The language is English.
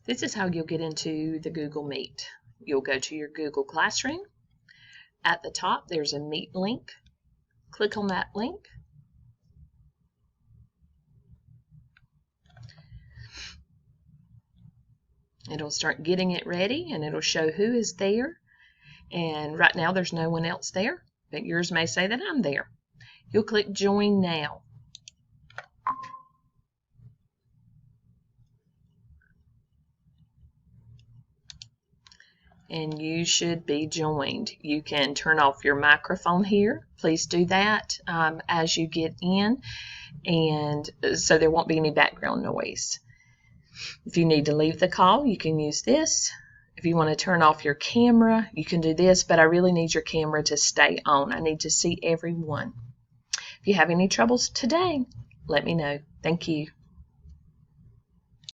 This is how you'll get into the Google Meet. You'll go to your Google Classroom. At the top, there's a Meet link. Click on that link. It'll start getting it ready, and it'll show who is there. And right now, there's no one else there, but yours may say that I'm there. You'll click Join Now. And you should be joined. You can turn off your microphone here. Please do that as you get in, and so there won't be any background noise. If you need to leave the call, you can use this. If you want to turn off your camera, you can do this, but I really need your camera to stay on. I need to see everyone. If you have any troubles today, let me know. Thank you.